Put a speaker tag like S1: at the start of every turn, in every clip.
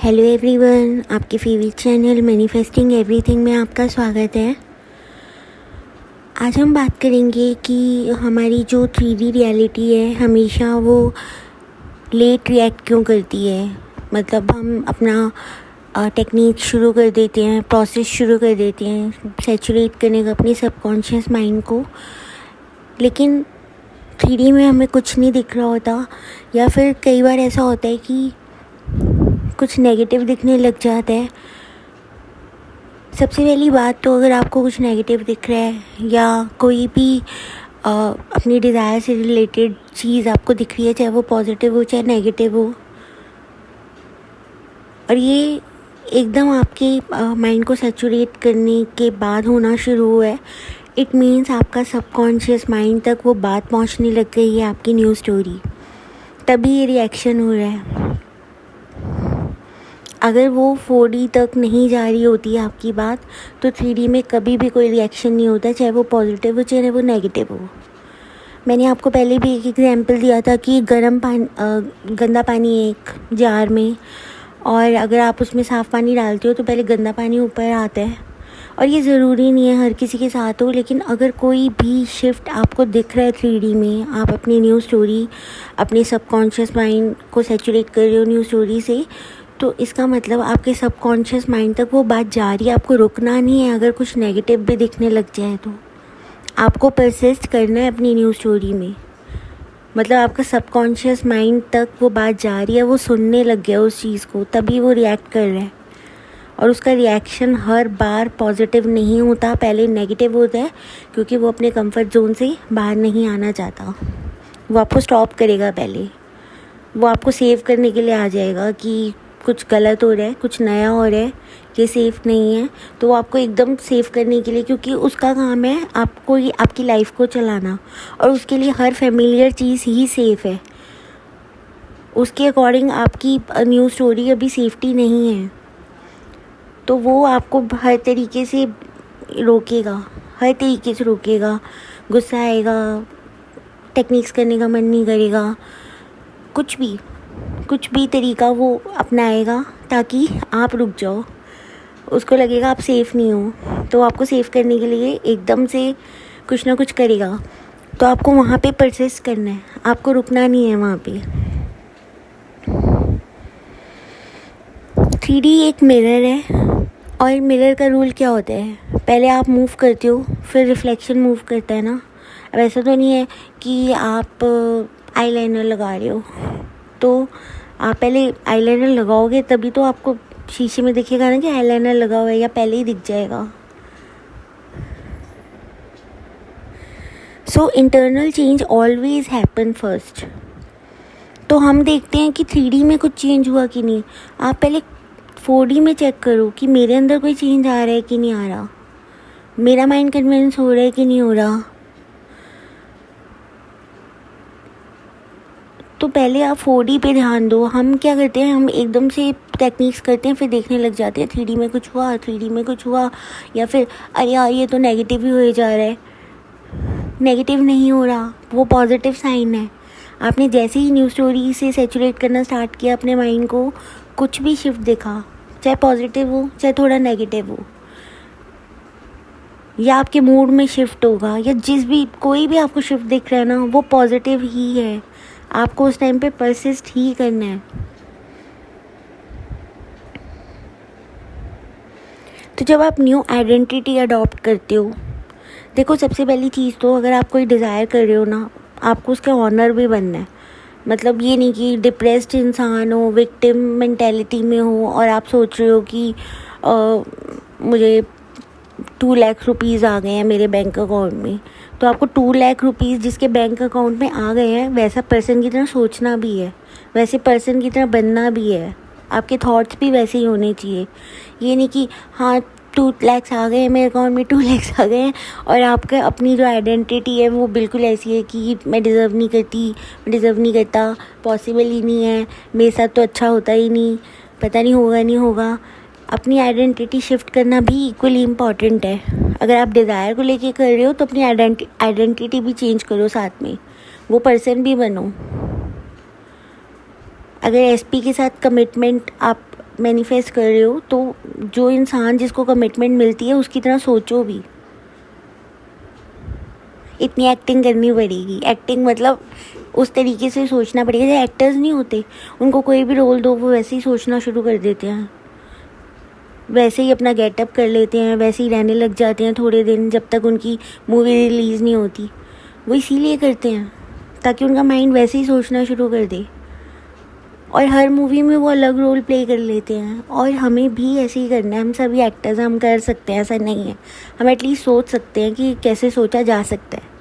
S1: Hello everyone, आपके favourite channel manifesting everything में आपका स्वागत है। आज हम बात करेंगे कि हमारी जो 3D रियलिटी है हमेशा वो लेट रिएक्ट क्यों करती है। मतलब हम अपना टेक्निक शुरू कर देते हैं, प्रोसेस शुरू कर देते हैं सैचुरेट करने का अपने सबकॉन्शियस माइंड को, लेकिन 3D में हमें कुछ नहीं दिख रहा होता। या फिर कई बार ऐसा होता है कि कुछ नेगेटिव दिखने लग जाता है। सबसे पहली बात तो अगर आपको कुछ नेगेटिव दिख रहा है या कोई भी अपनी डिज़ायर से रिलेटेड चीज़ आपको दिख रही है, चाहे वो पॉजिटिव हो चाहे नेगेटिव हो, और ये एकदम आपके माइंड को सैचुरेट करने के बाद होना शुरू हुआ है, इट मीन्स आपका सबकॉन्शियस माइंड तक वो बात पहुंचने लग गई है, आपकी न्यू स्टोरी, तभी ये रिएक्शन हो रहा है। अगर वो 4D तक नहीं जा रही होती आपकी बात, तो 3D में कभी भी कोई रिएक्शन नहीं होता, चाहे वो पॉजिटिव हो चाहे वो नेगेटिव हो। मैंने आपको पहले भी एक एग्जांपल दिया था कि गंदा पानी एक जार में, और अगर आप उसमें साफ़ पानी डालते हो तो पहले गंदा पानी ऊपर आता है। और ये ज़रूरी नहीं है हर किसी के साथ हो, लेकिन अगर कोई भी शिफ्ट आपको दिख रहा है 3D में, आप अपनी न्यू स्टोरी, अपने सबकॉन्शियस माइंड को सैचुरेट कर रहे हो न्यू स्टोरी से, तो इसका मतलब आपके सबकॉन्शियस माइंड तक वो बात जा रही है। आपको रुकना नहीं है। अगर कुछ नेगेटिव भी दिखने लग जाए तो आपको परसिस्ट करना है अपनी न्यू स्टोरी में। मतलब आपका सबकॉन्शियस माइंड तक वो बात जा रही है, वो सुनने लग गया उस चीज़ को, तभी वो रिएक्ट कर रहा है। और उसका रिएक्शन हर बार पॉजिटिव नहीं होता, पहले नेगेटिव होता है, क्योंकि वो अपने कंफर्ट जोन से बाहर नहीं आना चाहता। वो आपको स्टॉप करेगा, पहले वो आपको सेव करने के लिए आ जाएगा कि कुछ गलत हो रहा है, कुछ नया हो रहा है, ये सेफ़ नहीं है, तो वो आपको एकदम सेव करने के लिए, क्योंकि उसका काम है आपको आपकी लाइफ को चलाना, और उसके लिए हर फेमिलियर चीज़ ही सेफ़ है। उसके अकॉर्डिंग आपकी न्यू स्टोरी अभी सेफ्टी नहीं है, तो वो आपको हर तरीके से रोकेगा, हर तरीके से रोकेगा। गुस्सा आएगा, टेक्निक्स करने का मन नहीं करेगा, कुछ भी तरीका वो अपनाएगा ताकि आप रुक जाओ। उसको लगेगा आप सेफ़ नहीं हो, तो आपको सेव करने के लिए एकदम से कुछ ना कुछ करेगा। तो आपको वहाँ पे परसिस्ट करना है, आपको रुकना नहीं है वहाँ पे। 3D एक मिरर है, और मिरर का रूल क्या होता है, पहले आप मूव करते हो फिर रिफ्लेक्शन मूव करता है ना। अब ऐसा तो नहीं है कि आप आईलाइनर लगा रहे हो तो आप पहले आईलाइनर लगाओगे तभी तो आपको शीशे में दिखेगा ना कि आईलाइनर लगा हुआ है, या पहले ही दिख जाएगा। So internal change always happen first. तो हम देखते हैं कि 3D में कुछ चेंज हुआ कि नहीं। आप पहले 4D में चेक करो कि मेरे अंदर कोई चेंज आ रहा है कि नहीं आ रहा, मेरा माइंड कन्विंस हो रहा है कि नहीं हो रहा। तो पहले आप 4D पे ध्यान दो। हम क्या करते हैं, हम एकदम से टेक्निक्स करते हैं, फिर देखने लग जाते हैं 3D में कुछ हुआ, 3D में कुछ हुआ, या फिर अरे यार ये तो नेगेटिव ही हो जा रहा है। नेगेटिव नहीं हो रहा, वो पॉजिटिव साइन है। आपने जैसे ही न्यू स्टोरी से सैचुरेट करना स्टार्ट किया अपने माइंड को, कुछ भी शिफ्ट दिखा, चाहे पॉजिटिव हो चाहे थोड़ा नेगेटिव हो, या आपके मूड में शिफ्ट होगा, या कोई भी आपको शिफ्ट दिख रहा है ना, वो पॉजिटिव ही है। आपको उस टाइम पे परसिस्ट ही करना है। तो जब आप न्यू आइडेंटिटी अडॉप्ट करते हो, देखो सबसे पहली चीज़ तो अगर आप कोई डिज़ायर कर रहे हो ना, आपको उसका ऑनर भी बनना है। मतलब ये नहीं कि डिप्रेस्ड इंसान हो, विक्टिम मेंटेलिटी में हो, और आप सोच रहे हो कि मुझे 2 लाख रुपीज़ आ गए हैं मेरे बैंक अकाउंट में। तो आपको 2 लाख रुपीज़ जिसके बैंक अकाउंट में आ गए हैं, वैसा पर्सन की तरह सोचना भी है, वैसे पर्सन की तरह बनना भी है। आपके थॉट्स भी वैसे ही होने चाहिए। ये नहीं कि हाँ 2 लाख आ गए हैं मेरे अकाउंट में, 2 लाख आ गए हैं, और आपका अपनी जो आइडेंटिटी है वो बिल्कुल ऐसी है कि मैं डिज़र्व नहीं करती, मैं डिज़र्व नहीं करता, पॉसिबल ही नहीं है, मेरे साथ तो अच्छा होता ही नहीं, पता नहीं होगा नहीं होगा। अपनी आइडेंटिटी शिफ्ट करना भी इक्वली इम्पॉर्टेंट है। अगर आप डिज़ायर को लेके कर रहे हो तो अपनी आइडेंटिटी भी चेंज करो, साथ में वो पर्सन भी बनो। अगर एसपी के साथ कमिटमेंट आप मैनिफेस्ट कर रहे हो तो जो इंसान जिसको कमिटमेंट मिलती है उसकी तरह सोचो भी। इतनी एक्टिंग करनी पड़ेगी। एक्टिंग मतलब उस तरीके से सोचना पड़ेगा। जो एक्टर्स नहीं होते उनको कोई भी रोल दो वो वैसे ही सोचना शुरू कर देते हैं, वैसे ही अपना गेटअप कर लेते हैं, वैसे ही रहने लग जाते हैं थोड़े दिन, जब तक उनकी मूवी रिलीज़ नहीं होती। वो इसीलिए करते हैं ताकि उनका माइंड वैसे ही सोचना शुरू कर दे, और हर मूवी में वो अलग रोल प्ले कर लेते हैं। और हमें भी ऐसे ही करना है। हम सभी एक्टर्स हम कर सकते हैं, ऐसा नहीं है। हम एटलीस्ट सोच सकते हैं कि कैसे सोचा जा सकता है।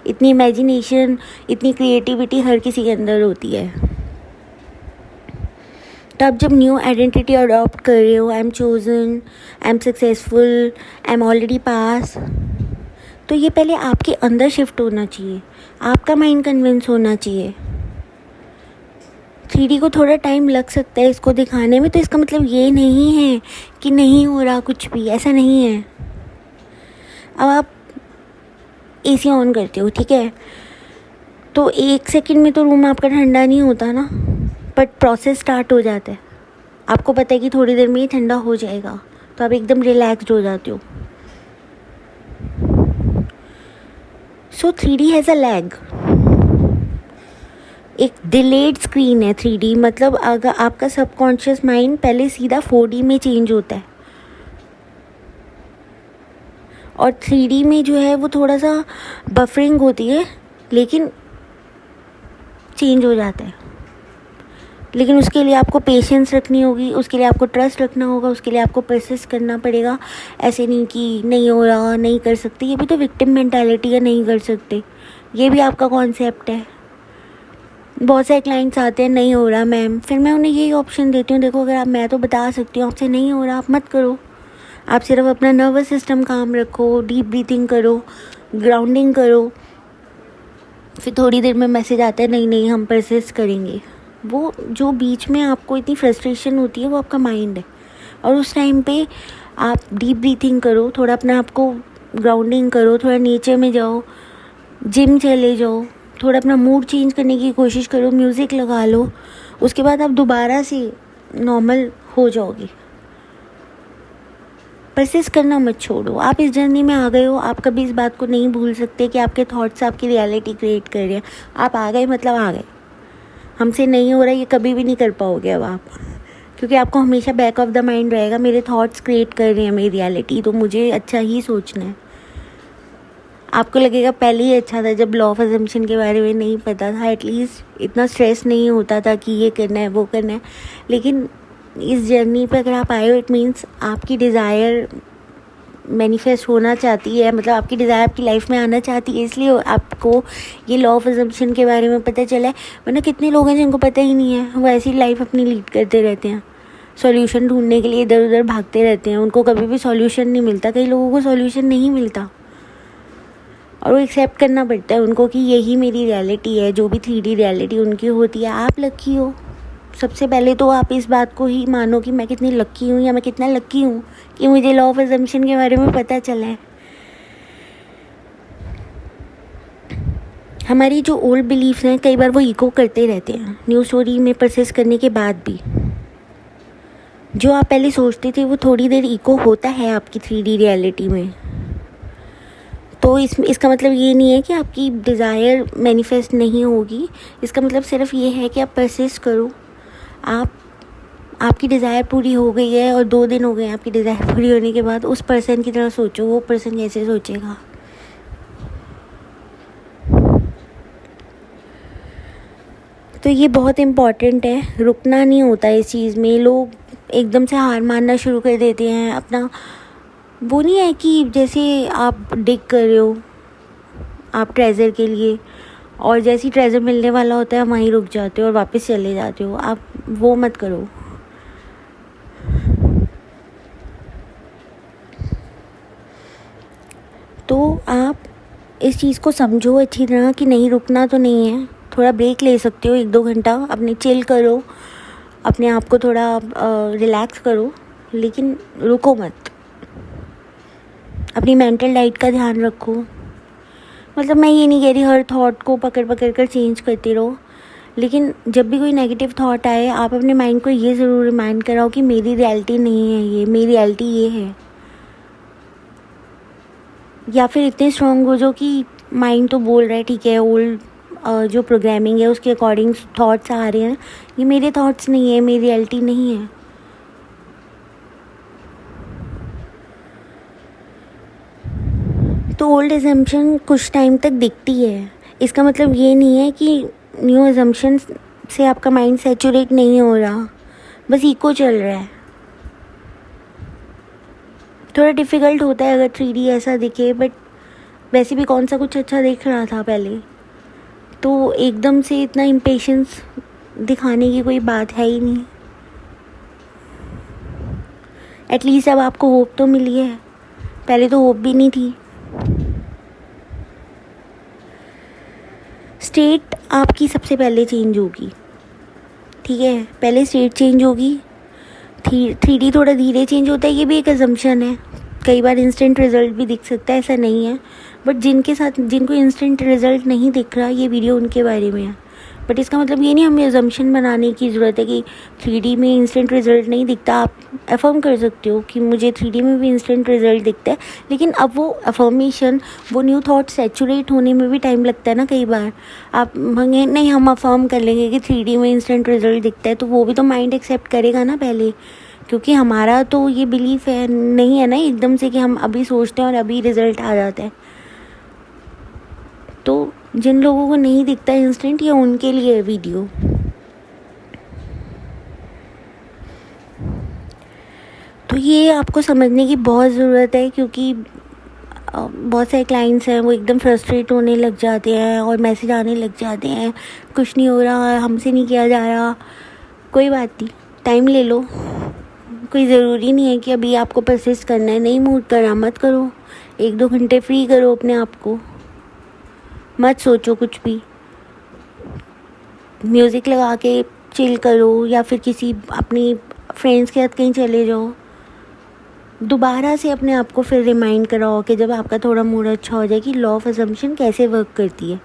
S1: इतनी इमेजिनेशन, इतनी क्रिएटिविटी हर किसी के अंदर होती है। तो आप जब न्यू आइडेंटिटी अडॉप्ट कर रहे हो, I am chosen, I am successful, I am already pass, तो ये पहले आपके अंदर शिफ्ट होना चाहिए। आपका माइंड कन्विंस होना चाहिए। 3D को थोड़ा टाइम लग सकता है इसको दिखाने में, तो इसका मतलब ये नहीं है कि नहीं हो रहा कुछ भी, ऐसा नहीं है। अब आप AC ऑन करते हो, ठीक है, तो 1 सेकंड में तो रूम आपका ठंडा नहीं होता ना, बट प्रोसेस स्टार्ट हो जाता है। आपको पता है कि थोड़ी देर में ही ठंडा हो जाएगा, तो आप एकदम रिलैक्स्ड हो जाते हो। सो 3D हैज़ अ लैग, एक डिलेड स्क्रीन है 3D। मतलब अगर आपका सबकॉन्शियस माइंड पहले सीधा 4D में चेंज होता है, और 3D में जो है वो थोड़ा सा बफरिंग होती है, लेकिन चेंज हो जाता है। लेकिन उसके लिए आपको पेशेंस रखनी होगी, उसके लिए आपको ट्रस्ट रखना होगा, उसके लिए आपको परसिस्ट करना पड़ेगा। ऐसे नहीं कि नहीं हो रहा, नहीं कर सकते, ये भी तो विक्टिम मेंटालिटी है, नहीं कर सकते। ये भी आपका कॉन्सेप्ट है। बहुत सारे क्लाइंट्स आते हैं, नहीं हो रहा मैम, फिर मैं उन्हें यही ऑप्शन देती हूँ, देखो अगर मैं तो बता सकती हूँ आपसे नहीं हो रहा, आप मत करो। आप सिर्फ अपना नर्वस सिस्टम काम रखो, डीप ब्रीथिंग करो, ग्राउंडिंग करो। फिर थोड़ी देर में मैसेज आता है, नहीं नहीं हम परसिस्ट करेंगे। वो जो बीच में आपको इतनी फ्रस्ट्रेशन होती है वो आपका माइंड है, और उस टाइम पे आप डीप ब्रीथिंग करो, थोड़ा अपने आप को ग्राउंडिंग करो, थोड़ा नेचर में जाओ, जिम चले जाओ, थोड़ा अपना मूड चेंज करने की कोशिश करो, म्यूज़िक लगा लो। उसके बाद आप दोबारा से नॉर्मल हो जाओगे। परसिस्ट करना मत छोड़ो। आप इस जर्नी में आ गए हो, आप कभी इस बात को नहीं भूल सकते कि आपके थॉट्स आपकी रियलिटी क्रिएट कर रहे हैं। आप आ गए मतलब आ गए। हमसे नहीं हो रहा ये कभी भी नहीं कर पाओगे अब आप, क्योंकि आपको हमेशा बैक ऑफ द माइंड रहेगा, मेरे थॉट्स क्रिएट कर रहे हैं मेरी रियलिटी, तो मुझे अच्छा ही सोचना है। आपको लगेगा पहले ही अच्छा था जब लॉ ऑफ अजम्पशन के बारे में नहीं पता था, एटलीस्ट इतना स्ट्रेस नहीं होता था कि ये करना है वो करना है। लेकिन इस जर्नी पर अगर आप आए हो, इट मीन्स आपकी डिज़ायर मैनिफेस्ट होना चाहती है, मतलब आपकी डिज़ायर आपकी लाइफ में आना चाहती है, इसलिए आपको ये लॉ ऑफ अजम्पशन के बारे में पता चला है। वरना कितने लोग हैं जिनको पता ही नहीं है, वो ऐसी लाइफ अपनी लीड करते रहते हैं, सॉल्यूशन ढूंढने के लिए इधर उधर भागते रहते हैं, उनको कभी भी सॉल्यूशन नहीं मिलता। कई लोगों को सॉल्यूशन नहीं मिलता और वो एक्सेप्ट करना पड़ता है उनको कि यही मेरी रियलिटी है, जो भी 3D रियलिटी उनकी होती है। आप लकी हो। सबसे पहले तो आप इस बात को ही मानो कि मैं कितनी लकी हूँ, या मैं कितना लकी हूँ कि मुझे लॉ ऑफ अजम्पशन के बारे में पता चला है। हमारी जो ओल्ड बिलीफ्स हैं कई बार वो इको करते रहते हैं न्यू स्टोरी में परसिस्ट करने के बाद भी। जो आप पहले सोचते थे वो थोड़ी देर इको होता है आपकी 3D रियलिटी में। तो इसका मतलब ये नहीं है कि आपकी डिज़ायर मैनिफेस्ट नहीं होगी। इसका मतलब सिर्फ ये है कि आप परसिस्ट करो। आपकी डिज़ायर पूरी हो गई है और 2 दिन हो गए आपकी डिज़ायर पूरी होने के बाद, उस पर्सन की तरह सोचो। वो पर्सन कैसे सोचेगा? तो ये बहुत इम्पॉर्टेंट है। रुकना नहीं होता इस चीज़ में। लोग एकदम से हार मानना शुरू कर देते हैं। अपना वो नहीं है कि जैसे आप डिग कर रहे हो आप ट्रेज़र के लिए, और जैसे ही ट्रेज़र मिलने वाला होता है वहीं रुक जाते हो और वापस चले जाते हो। आप वो मत करो। तो आप इस चीज़ को समझो अच्छी तरह कि नहीं, रुकना तो नहीं है। थोड़ा ब्रेक ले सकते हो 1-2 घंटा, अपने चिल करो, अपने आप को थोड़ा रिलैक्स करो, लेकिन रुको मत। अपनी मेंटल डाइट का ध्यान रखो। मतलब मैं ये नहीं कह रही हर थॉट को पकड़ पकड़ कर चेंज करते रहो, लेकिन जब भी कोई नेगेटिव थॉट आए, आप अपने माइंड को ये ज़रूर रिमाइंड कराओ कि मेरी रियलिटी नहीं है ये, मेरी रियलिटी ये है। या फिर इतने स्ट्रॉन्ग हो जो कि माइंड तो बोल रहा है ठीक है, ओल्ड जो प्रोग्रामिंग है उसके अकॉर्डिंग थॉट्स आ रहे हैं, ये मेरे थॉट्स नहीं है, मेरी रियलिटी नहीं है। तो ओल्ड एजम्पशन कुछ टाइम तक दिखती है, इसका मतलब ये नहीं है कि न्यू एजम्पशन से आपका माइंड सैचुरेट नहीं हो रहा, बस इको चल रहा है। थोड़ा डिफ़िकल्ट होता है अगर 3D ऐसा दिखे, बट वैसे भी कौन सा कुछ अच्छा दिख रहा था पहले, तो एकदम से इतना इम्पेशेंस दिखाने की कोई बात है ही नहीं। एटलीस्ट अब आपको होप तो मिली है, पहले तो होप भी नहीं थी। स्टेट आपकी सबसे पहले चेंज होगी, ठीक है, पहले स्टेट चेंज होगी। 3D थोड़ा धीरे चेंज होता है, ये भी एक अजम्पशन है। कई बार इंस्टेंट रिज़ल्ट भी दिख सकता है, ऐसा नहीं है, बट जिनको इंस्टेंट रिज़ल्ट नहीं दिख रहा, ये वीडियो उनके बारे में है। बट इसका मतलब ये नहीं हमें अजम्पशन बनाने की ज़रूरत है कि 3D में इंस्टेंट रिज़ल्ट नहीं दिखता। आप अफर्म कर सकते हो कि मुझे 3D में भी इंस्टेंट रिज़ल्ट दिखता है, लेकिन अब वो अफर्मेशन, वो न्यू थॉट सैचुरेट होने में भी टाइम लगता है ना। कई बार आप मांगे नहीं, हम अफर्म कर लेंगे कि 3D में इंस्टेंट रिज़ल्ट दिखता है, तो वो भी तो माइंड एक्सेप्ट करेगा ना पहले, क्योंकि हमारा तो ये बिलीफ है नहीं है ना एकदम से कि हम अभी सोचते हैं और अभी रिज़ल्ट आ जाता है। तो जिन लोगों को नहीं दिखता इंस्टेंट, या उनके लिए वीडियो। तो ये आपको समझने की बहुत ज़रूरत है, क्योंकि बहुत सारे क्लाइंट्स हैं वो एकदम फ्रस्ट्रेट होने लग जाते हैं और मैसेज आने लग जाते हैं, कुछ नहीं हो रहा, हमसे नहीं किया जा रहा। कोई बात नहीं, टाइम ले लो, कोई ज़रूरी नहीं है कि अभी आपको परसिस्ट करना है। नहीं मूड करा, मत करो, 1-2 घंटे फ्री करो अपने आप को, मत सोचो कुछ भी, म्यूज़िक लगा के चिल करो, या फिर किसी अपनी फ्रेंड्स के साथ कहीं चले जाओ। दोबारा से अपने आप को फिर रिमाइंड कराओ कि जब आपका थोड़ा मूड अच्छा हो जाए कि लॉ ऑफ अजम्पशन कैसे वर्क करती है।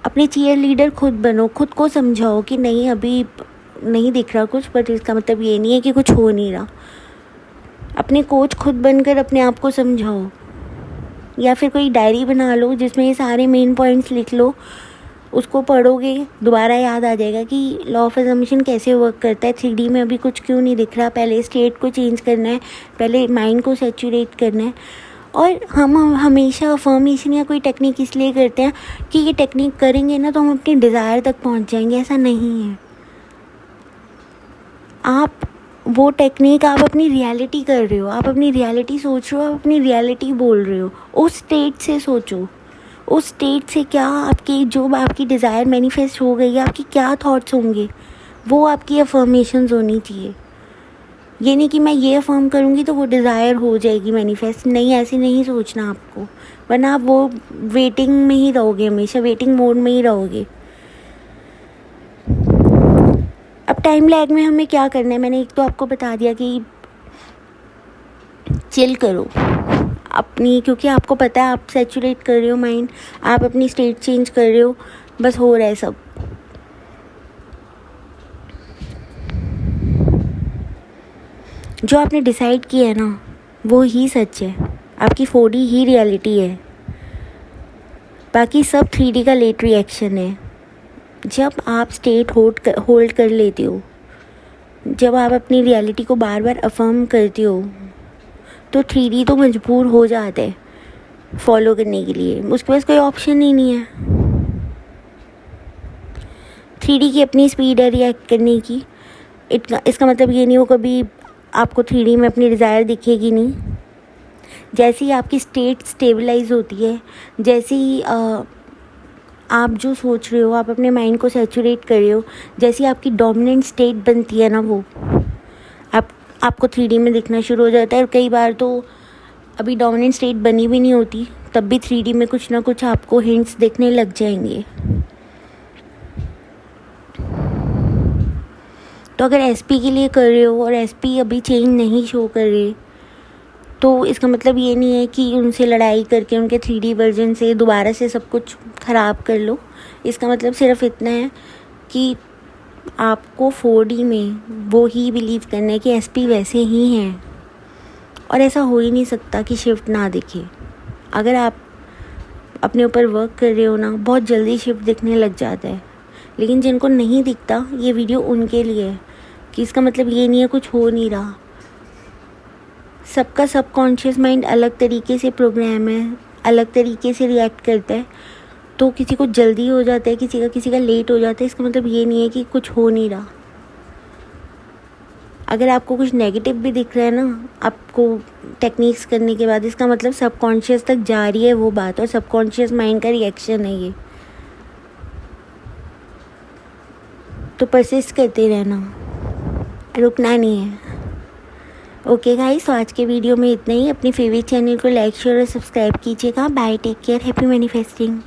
S1: अपने चीयर लीडर खुद बनो, खुद को समझाओ कि नहीं अभी नहीं दिख रहा कुछ, बट इसका मतलब ये नहीं है कि कुछ हो नहीं रहा। अपने कोच खुद बनकर अपने आप को समझाओ, या फिर कोई डायरी बना लो जिसमें ये सारे मेन पॉइंट्स लिख लो। उसको पढ़ोगे, दोबारा याद आ जाएगा कि लॉ ऑफ अजम्पशन कैसे वर्क करता है। 3D में अभी कुछ क्यों नहीं दिख रहा, पहले स्टेट को चेंज करना है, पहले माइंड को सैचुरेट करना है। और हम हमेशा अफर्मेशन या कोई टेक्निक इसलिए करते हैं कि ये टेक्निक करेंगे ना तो हम अपनी डिज़ायर तक पहुंच जाएंगे, ऐसा नहीं है। आप वो टेक्निक आप अपनी रियलिटी कर रहे हो, आप अपनी रियलिटी सोच रहे हो, आप अपनी रियलिटी बोल रहे हो। उस स्टेट से सोचो, उस स्टेट से क्या आपकी जो आपकी डिज़ायर मैनिफेस्ट हो गई है, आपकी क्या थॉट्स होंगे, वो आपकी अफर्मेशंस होनी चाहिए। ये नहीं कि मैं ये अफर्म करूँगी तो वो डिज़ायर हो जाएगी मैनिफेस्ट, नहीं, ऐसे नहीं सोचना आपको, वरना आप वो वेटिंग में ही रहोगे, हमेशा वेटिंग मोड में ही रहोगे। अब टाइम लैग में हमें क्या करना है, मैंने एक तो आपको बता दिया कि चिल करो अपनी, क्योंकि आपको पता है आप सैचुरेट कर रहे हो माइंड, आप अपनी स्टेट चेंज कर रहे हो, बस हो रहा है सब। जो आपने डिसाइड किया है ना वो ही सच है, आपकी 4D ही रियलिटी है, बाकी सब 3D का लेट रिएक्शन है। जब आप स्टेट होल्ड कर लेते हो, जब आप अपनी रियलिटी को बार बार अफर्म करते हो, तो 3D तो मजबूर हो जाता है फॉलो करने के लिए, उसके पास कोई ऑप्शन ही नहीं है। 3D की अपनी स्पीड है रिएक्ट करने की। इसका मतलब ये नहीं हो कभी आपको 3D में अपनी डिज़ायर दिखेगी नहीं। जैसे ही आपकी स्टेट स्टेबलाइज होती है, जैसे ही आप जो सोच रहे हो, आप अपने माइंड को सैचुरेट कर रहे हो, जैसी आपकी डोमिनेंट स्टेट बनती है ना, वो आपको 3D में दिखना शुरू हो जाता है। और कई बार तो अभी डोमिनेंट स्टेट बनी भी नहीं होती, तब भी 3D में कुछ ना कुछ आपको हिंट्स दिखने लग जाएंगे। तो अगर SP के लिए कर रहे हो और SP अभी चेंज नहीं शो कर रहे, तो इसका मतलब ये नहीं है कि उनसे लड़ाई करके उनके 3D वर्जन से दोबारा से सब कुछ ख़राब कर लो। इसका मतलब सिर्फ इतना है कि आपको 4D में वो ही बिलीव करना है कि SP वैसे ही हैं, और ऐसा हो ही नहीं सकता कि शिफ्ट ना दिखे। अगर आप अपने ऊपर वर्क कर रहे हो ना, बहुत जल्दी शिफ्ट दिखने लग जाता है। लेकिन जिनको नहीं दिखता, ये वीडियो उनके लिए है कि इसका मतलब ये नहीं है कुछ हो नहीं रहा। सबका सबकॉन्शियस माइंड अलग तरीके से प्रोग्राम है, अलग तरीके से रिएक्ट करता है। तो किसी को जल्दी हो जाता है, किसी का लेट हो जाता है। इसका मतलब ये नहीं है कि कुछ हो नहीं रहा। अगर आपको कुछ नेगेटिव भी दिख रहा है ना आपको टेक्निक्स करने के बाद, इसका मतलब सबकॉन्शियस तक जा रही है वो बात, और सबकॉन्शियस माइंड का रिएक्शन है ये। तो परसिस्ट करते रहना, रुकना नहीं है। ओके गाइस, तो आज के वीडियो में इतना ही। अपनी फेवरेट चैनल को लाइक शेयर और सब्सक्राइब कीजिएगा। Bye, take care, happy manifesting.